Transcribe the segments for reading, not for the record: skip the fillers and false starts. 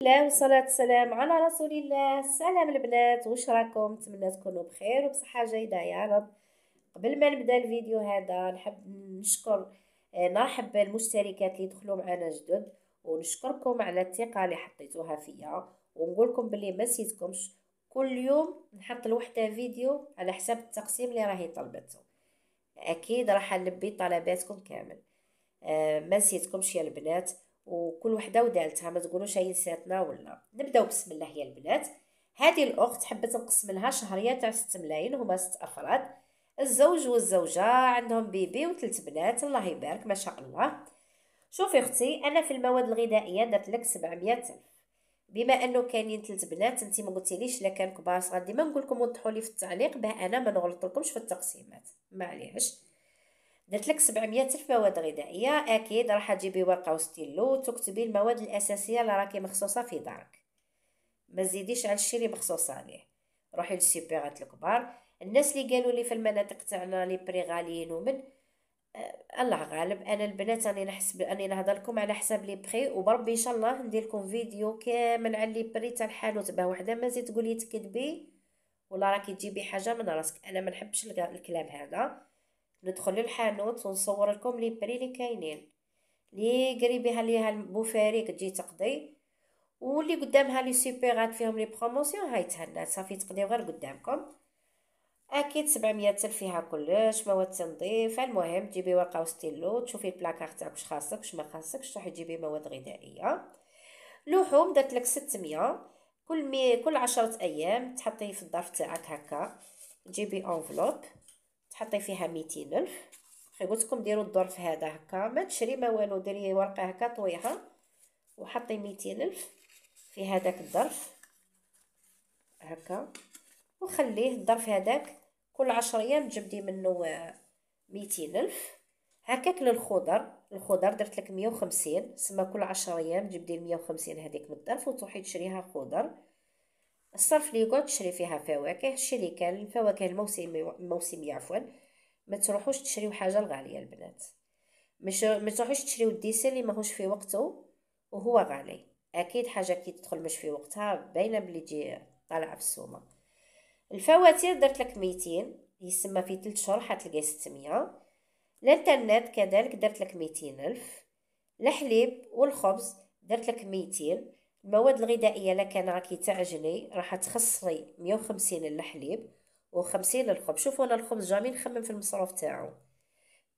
الله والصلاة والسلام على رسول الله. سلام البنات، واش راكم؟ نتمنى تكونوا بخير وبصحة جيدة يا رب. قبل ما نبدا الفيديو هذا نحب نشكر نرحب بالمشتركات اللي دخلوا معنا جدد، ونشكركم على الثقة اللي حطيتوها فيا، ونقول لكم باللي ما نسيتكمش. كل يوم نحط لوحده فيديو على حساب التقسيم اللي راهي طلبته. اكيد راح نلبي طلباتكم كامل. ما نسيتكمش يا البنات، وكل وحده ودالتها، ما تقولوش هي نساتنا. ولا نبداو بسم الله يا البنات. هذه الاخت حبت نقسم لها شهريه تاع 6 ملايين، هما 6 افراد، الزوج والزوجه، عندهم بيبي وثلاث بنات، الله يبارك ما شاء الله. شوفي اختي، انا في المواد الغذائيه درت لك 700 الف. بما انه كاينين ثلاث بنات، انت ما قلتيليش لا كان كبار صغار، ديما نقول لكم وضحوا لي في التعليق باه انا ما نغلطلكمش في التقسيمات، معليش. درت لك 700 الف مواد غذائيه. اكيد راح تجيبي ورقه وستيلو وتكتبي المواد الاساسيه اللي راكي مخصوصه في دارك، ما تزيديش على الشيء اللي مخصوص عليه. روحي للسوبيرات الكبار. الناس اللي قالوا لي في المناطق تاعنا لي بري غاليين ومن الله غالب، انا البنات راني نحسب، راني نهضر لكم على حساب لي بري، وبربي ان شاء الله ندير لكم فيديو كامل على لي بري تاع الحانوت، باه وحده ما زيد تقولي تكذبي ولا راكي تجيبي حاجه من راسك. انا ما نحبش الكلام هذا. ندخل للحانوت ونصور لكم لي بري اللي كاينين، لي قريبيها ليها البوفاريك تجي تقضي، واللي قدامها لي سوبيرات فيهم لي بروموسيون هاي تهنات صافي تقضيو غير قدامكم. اكيد 700 الف فيها كلش، مواد تنظيف. المهم تجيبي ورقه وستيلو، تشوفي البلاكار تاعك واش خاصك واش ما خاصكش، تروحي تجيبي مواد غذائيه. لحوم درت لك 600. كل 10 ايام تحطي في الظرف تاعك هكا، تجيبي انفلوب تحطي فيها 200 الف. خي قلت لكم ديروا الظرف هذا هكا، ما تشري ما والو، ديري ورقه هكا طويها وحطي 200 الف في هذاك الظرف هكا، وخليه الظرف هذاك كل 10 ايام تجبدي منه 200 الف. هكاك للخضر، الخضر درت لك 150، سما كل 10 ايام تجبدي 150 هذيك من الظرف وتروحي تشريها خضر. الصرف اللي يقعد تشري فيها فواكه، شري كان الفواكه الموسمية عفوا. ما تروحوش تشريو حاجه الغاليه البنات، مش ما تروحوش تشريو الديسير اللي ماهوش في وقته وهو غالي. اكيد حاجه كي تدخل مش في وقتها باينه بلي تجي طالعه في السومه. الفواتير درت لك 200، يسمى في 3 شهور حتلقاي 600. الانترنت كذلك درت لك 200 الف. الحليب والخبز درت لك 200. المواد الغذائيه لكان راكي تعجني راح تخسري 150 للحليب و50 للخبز. شوفوا انا الخبز جامي نخمم في المصروف تاعو،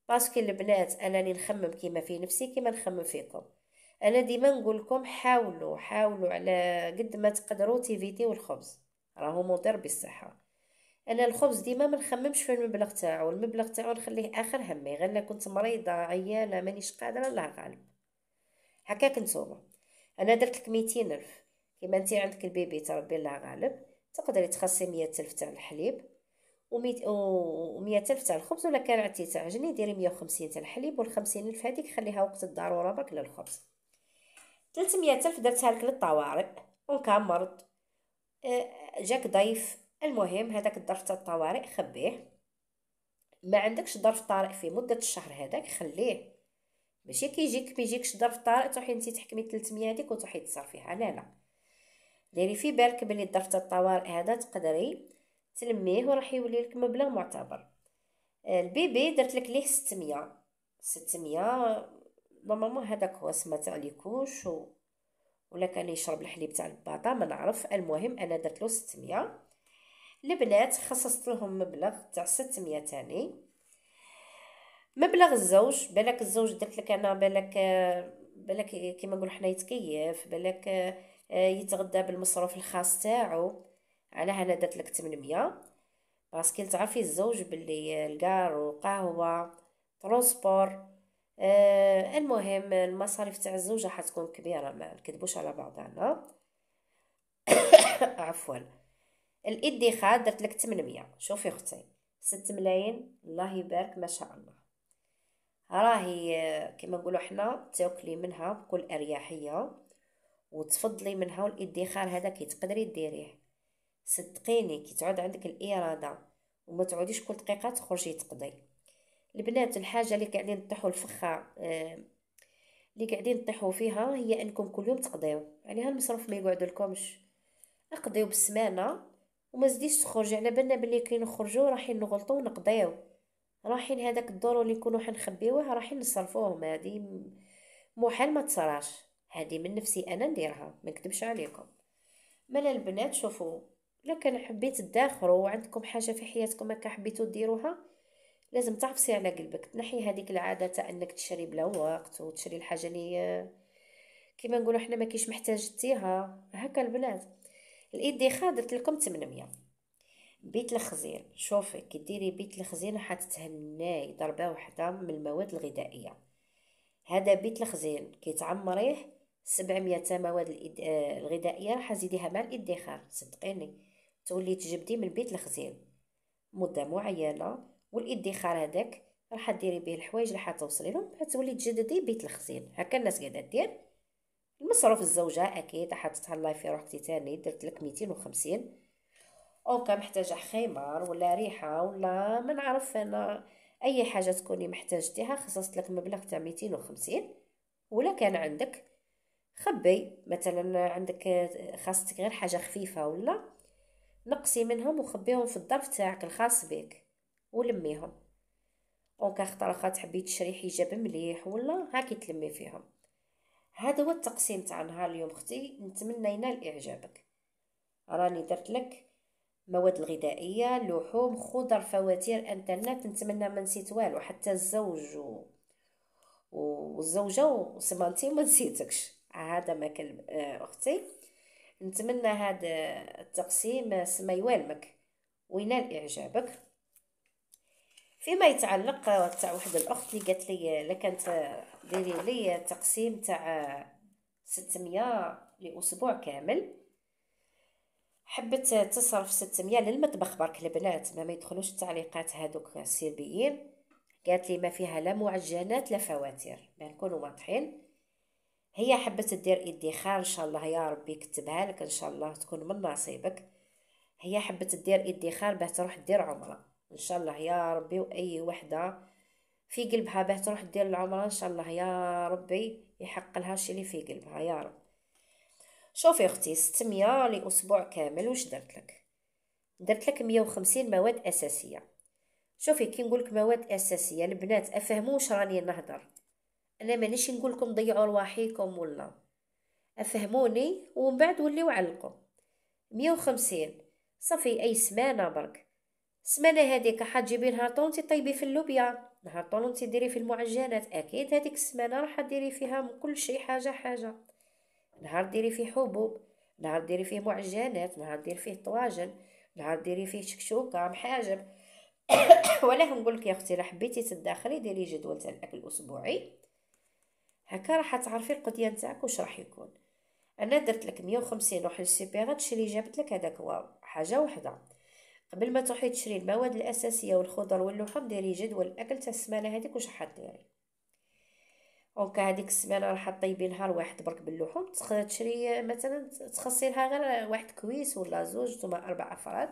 باسكو البنات انني نخمم كيما في نفسي كيما نخمم فيكم. انا ديما نقول لكم حاولوا على قد ما تقدروا تيفيتيو الخبز، راهو مضر بالصحه. انا الخبز ديما ما نخممش في المبلغ تاعو، المبلغ تاعو نخليه اخر همي، غير لا كنت مريضه عيانه مانيش قادره الله غالب. هكاك نتوما. انا درت لك 200 الف. كيما انت عندك البيبي تربي الله غالب، تقدري تخصصي 100 الف تاع الحليب و100 الف تاع الخبز، ولا كان عندي تعجني ديري 150 تاع الحليب، وال50 الف هذيك خليها وقت الضروره برك للخبز. 300 الف درتها لك للطوارئ، وان كان مرض جاك ضيف. المهم هذاك الظرف تاع الطوارئ خبيه، ما عندكش ظرف طارئ في مده الشهر هذاك خليه، ماشي كي يجيكش ظرف طارئ تروحي انت تحكمي 300 هذيك وتروحي تصرفيها، لا لا. ديري في بالك بلي الظرف تاع الطوارئ هذا تقدري تلميه وراح يولي لك مبلغ معتبر. البيبي درت لك ليه 600. 600 نورمالمون هذاك هو سما تاع ليكوش ولا كان يشرب الحليب تاع الباطا ما نعرف. المهم انا درت له 600. البنات خصصت لهم مبلغ تاع 600 تاني. مبلغ الزوج، بالك الزوج درت لك انا، بالك كيما نقول حنا يتكيف، بالك يتغدى بالمصروف الخاص تاعو. على انا درت لك 800، باسكو تعرفي الزوج باللي الكار وقهوه ترونسبور. المهم المصاريف تاع الزوجة حتكون كبيرة، ما نكذبوش على بعضنا. عفوا. الادخار درت لك 800. شوفي اختي، 6 ملايين الله يبارك ما شاء الله، راهي كما نقولوا حنا تاكلي منها بكل اريحيه وتفضلي منها. والادخار هذا كي تقدري ديريه صدقيني كي تعود عندك الاراده وما تعوديش كل دقيقه تخرجي تقضي. البنات الحاجه اللي قاعدين نطيحوا الفخه اللي قاعدين تطيحوا فيها هي انكم كل يوم تقضيو، يعني هالمصروف ما يقعد لكمش، اقضيو بالسمانه وما زديش تخرجي، على بالنا بلي كي نخرجوا رايحين نغلطوا ونقضيو، رايحين هذاك الدور اللي نكونوا حنخبيوه رايحين نصرفوهم. هذه محال ما تصراش، هذه من نفسي انا نديرها ما نكذبش عليكم. مالا البنات شوفوا، لا كان حبيت تداخروا وعندكم حاجه في حياتكم هكا حبيتوا ديروها، لازم تعفسي على قلبك، تنحي هذيك العاده تاع انك تشري بلا وقت وتشري الحاجه اللي كيما نقولوا حنا ما كيش محتاجتيها. هكا البنات. الادخار درت لكم 800. بيت الخزين، شوفي كي ديري بيت الخزين راح تتهناي ضربه واحده من المواد الغذائيه. هذا بيت الخزين كي تعمريه 700 تاع مواد الغذائيه راح تزيديها مع الادخار، صدقيني تولي تجبدي من بيت الخزين مده معينه، والادخار هذاك راح ديري به الحوايج راح توصلي لهم، تولي تجددي بيت الخزين. هكا الناس قاعده دير. المصروف الزوجه اكيد راح تتهلاي في روحتي تاني، درت لك 250. او كان محتاجه خمار ولا ريحه ولا ما نعرف انا، اي حاجه تكوني محتاجتيها خصصت لك مبلغ تاع 250. ولا كان عندك خبي مثلا عندك خاصتك غير حاجه خفيفه ولا نقصي منهم وخبيهم في الظرف تاعك الخاص بك ولميهم. او كاختار تحبي تشري حجاب مليح ولا هاكي تلمي فيهم. هذا هو التقسيم تاع نهار اليوم اختي، نتمنى ينال اعجابك. راني درت لك مواد الغذائيه، لحوم، خضر، فواتير، انترنت، نتمنى ما نسيت والو، حتى الزوج والزوجه وسمانتي ما نسيتكش. هذا ما كلم اختي، نتمنى هذا التقسيم سما يوالمك وينال اعجابك. فيما يتعلق تاع واحد الاخت اللي قالت لي لكانت ديري لي تقسيم تاع 600 لاسبوع كامل، حبت تصرف 600 للمطبخ برك البنات، ما يدخلوش التعليقات هذوك السلبيين. قالت لي ما فيها لا معجنات لا فواتير، ما نكونوا واضحين. هي حبت دير ادخار، ان شاء الله يا ربي يكتبها لك ان شاء الله تكون من نصيبك. هي حبت دير ادخار باه تروح دير عمره ان شاء الله يا ربي، واي وحده في قلبها باه تروح دير العمره ان شاء الله يا ربي يحق لها الشيء اللي في قلبها يا رب. شوفي اختي 600 لاسبوع كامل، واش درت لك؟ درت لك 150 مواد اساسيه. شوفي كي نقولك مواد اساسيه البنات افهموا واش راني نهضر، انا مانيش نقول لكم ضيعوا رواحيكم ولا، افهموني ومن بعد وليو علقوا. 150 صافي اي سمانه برك. سمانه هذيك حتجيبي نهار طول انت طيبي في اللوبيا، نهار طول انت ديري في المعجنات، اكيد هذيك السمانه راح ديري فيها من كل شيء حاجه حاجه. نهار ديري فيه حبوب، نهار ديري فيه معجنات، نهار ديري فيه طواجن، نهار ديري فيه شكشوكه محاجب. ولا نقول لك يا اختي، لا حبيتي تدخلي ديري جدول تاع الاكل الاسبوعي، هكا راح تعرفي القضيه نتاعك واش راح يكون. انا درت لك 150. روحي للسوبر تشري، جابت لك هذاك واو حاجه واحده. قبل ما تروحي تشري المواد الاساسيه والخضر واللحوم ديري جدول الاكل تاع السمانه هذيك واش راح ديري. دونك هذيك السمانه راح طيبي نهار واحد برك باللحوم، تشري مثلا تخصي لها غير واحد كويس ولا زوج ثم 4 افراد.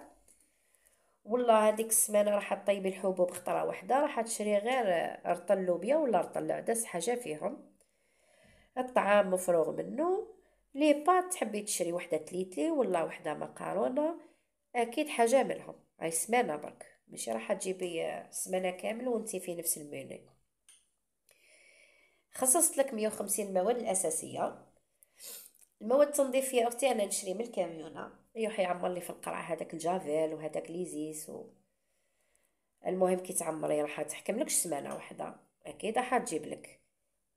والله هذيك السمانه راح طيبي الحبوب خطره واحده، راح تشري غير رطل لوبيا ولا رطل العدس حاجه فيهم. الطعام مفروغ منه. لي بات تحبي تشري وحده تليتلي ولا وحده مقارونه، اكيد حاجه منهم. هاي سمانه برك، ماشي راح تجيبي سمانه كامل وانتي في نفس المينو. خصصت لك 150 المواد الاساسيه. المواد التنظيفيه اختي انا نشري من الكاميونه، يروح يعمر لي في القرعه هذاك الجافيل وهذاك ليزيس المهم كي تعمري راح تحكملكش سمانه واحده، اكيد راح تجيب لك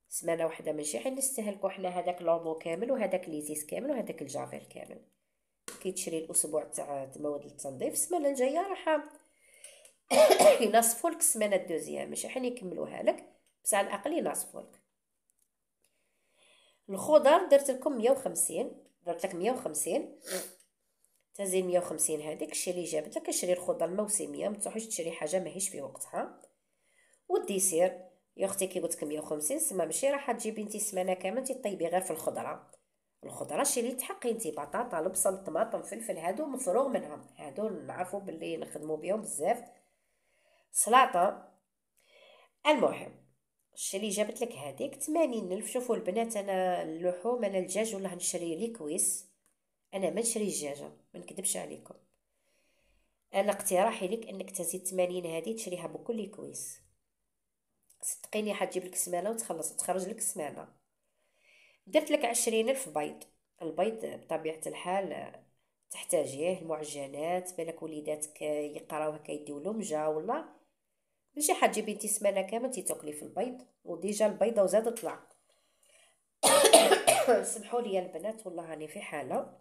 سمانه واحده، ماشي حين نستهلكوا حنا هذاك لومو كامل وهذاك ليزيس كامل وهذاك الجافيل كامل. كي تشري الاسبوع تاع مواد التنظيف السمانه الجايه راح ينصفوا لك السمانه الدوزيام، ماشي حين يكملوها لك، بس على الاقل ينصفوا لك. الخضر درت لكم 150، درت لك 150 تزيد 150 هذيك الشيء اللي جابت لك. شري الخضر الموسميه، ما تروحيش تشري حاجه ماهيش في وقتها. والديسير يا اختي كي قلت لك 150 سما ماشي راح تجيبي انت سمانه كامل تطيبي غير في الخضره. الخضره شي اللي تحقي انت بطاطا البصل طماطم فلفل هادو مفروغ منهم، هادو نعرفوا باللي نخدموا بهم بزاف. سلطه. المهم الشري جابت لك هذيك 80 ألف. شوفوا البنات، انا اللحوم، انا الدجاج والله نشري لي كويس، انا ما نشري الدجاجه، ما نكذبش عليكم. انا اقتراحي لك انك تزيد 80 هذه تشريها بكل كويس، صدقيني حتجيب لك سمانه وتخلص تخرج لك سمانه. درت لك 20 ألف بيض. البيض بطبيعه الحال تحتاجيه، المعجنات بالك وليداتك يقراو هكا يديو لمجه ولا ماشي حتجيبي انتي سمانه كامل تي تاكلي في البيض، وديجا البيضه وزاد طلع. سمحوا لي يا البنات والله راني في حاله.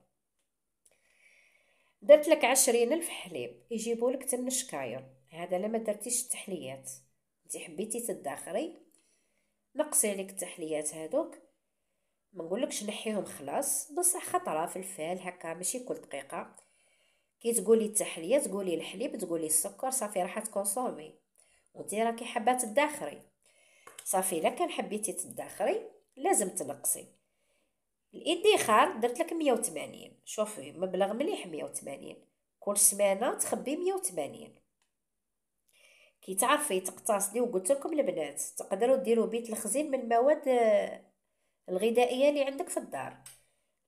درت لك 20 ألف حليب، يجيبوا لك 8 شكاير. هذا لما درتيش التحليات، انتي حبيتي تدخري نقصي لك التحليات هذوك، ما نقولكش نحيهم خلاص، بصح خطره في الفال هكا ماشي كل دقيقه. كي تقولي التحليه تقولي الحليب تقولي السكر، صافي راح تكونسومي. وانتي راكي حابه تدخري، صافي الا كان حبيتي تدخري لازم تنقصي. الادخار درت لك 180. شوفي مبلغ مليح 180، كل سمانه تخبي 180. كي تعرفي تقتصدي، وقلت لكم البنات تقدروا ديروا بيت الخزين من المواد الغذائيه اللي عندك في الدار.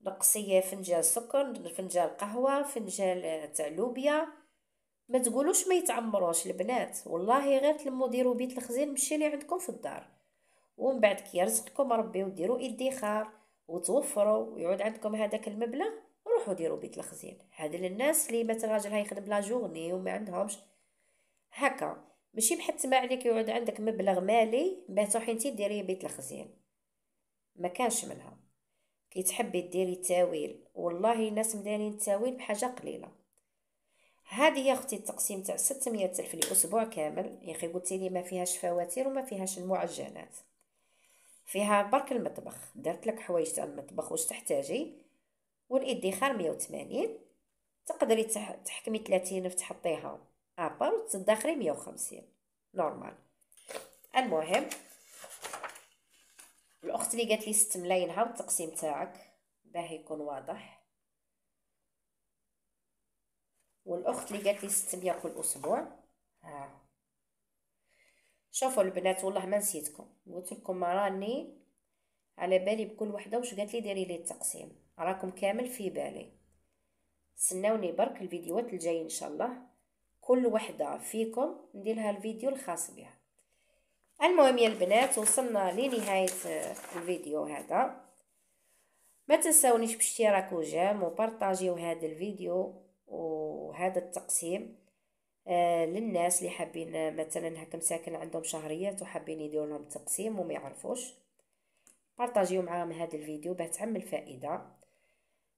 نقصي فنجان سكر، فنجان قهوه، فنجان تاع لوبيا. ما تقولوش ما يتعمروش البنات، والله غير تلموا ديروا بيت الخزين مشي اللي عندكم في الدار، ومن بعد كي يرزقكم ربي وديروا ادخار وتوفروا ويعود عندكم هذاك المبلغ، روحوا ديروا بيت الخزين. هذا للناس اللي مثلا راجلها يخدم لا جورني وما عندهمش هكا، ماشي محتمه عليك يعود عندك مبلغ مالي باه تروحي انتي ديري بيت الخزين، ما كانش منها. كي تحبي ديري تاويل، والله الناس مدارين التاويل بحاجه قليله. هذه يا اختي التقسيم تاع 600 الف لاسبوع كامل. يا اخي قلتي لي ما فيهاش فواتير وما فيهاش المعجنات، فيها برك المطبخ. درت لك حوايج تاع المطبخ واش تحتاجي، والادخار 180. تقدري تحكمي 30 الف تحطيها ابار وتدخري 150 نورمال. المهم الاخت اللي قالت لي 6 ملاين هاو التقسيم تاعك باه يكون واضح، والاخت اللي قالت لي 600 كل اسبوع. ها شوفوا البنات والله ما نسيتكم، قلت لكم ما راني على بالي بكل وحده واش قالت لي ديري لي التقسيم، راكم كامل في بالي. سناوني برك الفيديوهات الجاي ان شاء الله كل وحده فيكم ندير لها الفيديو الخاص بها. المهم يا البنات وصلنا لنهايه الفيديو هذا. ما تنسونيش باشتراك وجيم وبارطاجيو هذا الفيديو وهذا التقسيم للناس اللي حابين مثلا هكا مساكن عندهم شهريات وحابين يديروا لهم تقسيم وما يعرفوش. بارطاجيو معاهم هذا الفيديو باه تعم الفائده.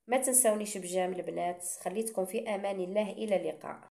ما تنسونيش بجام البنات، خليتكم في امان الله، الى اللقاء.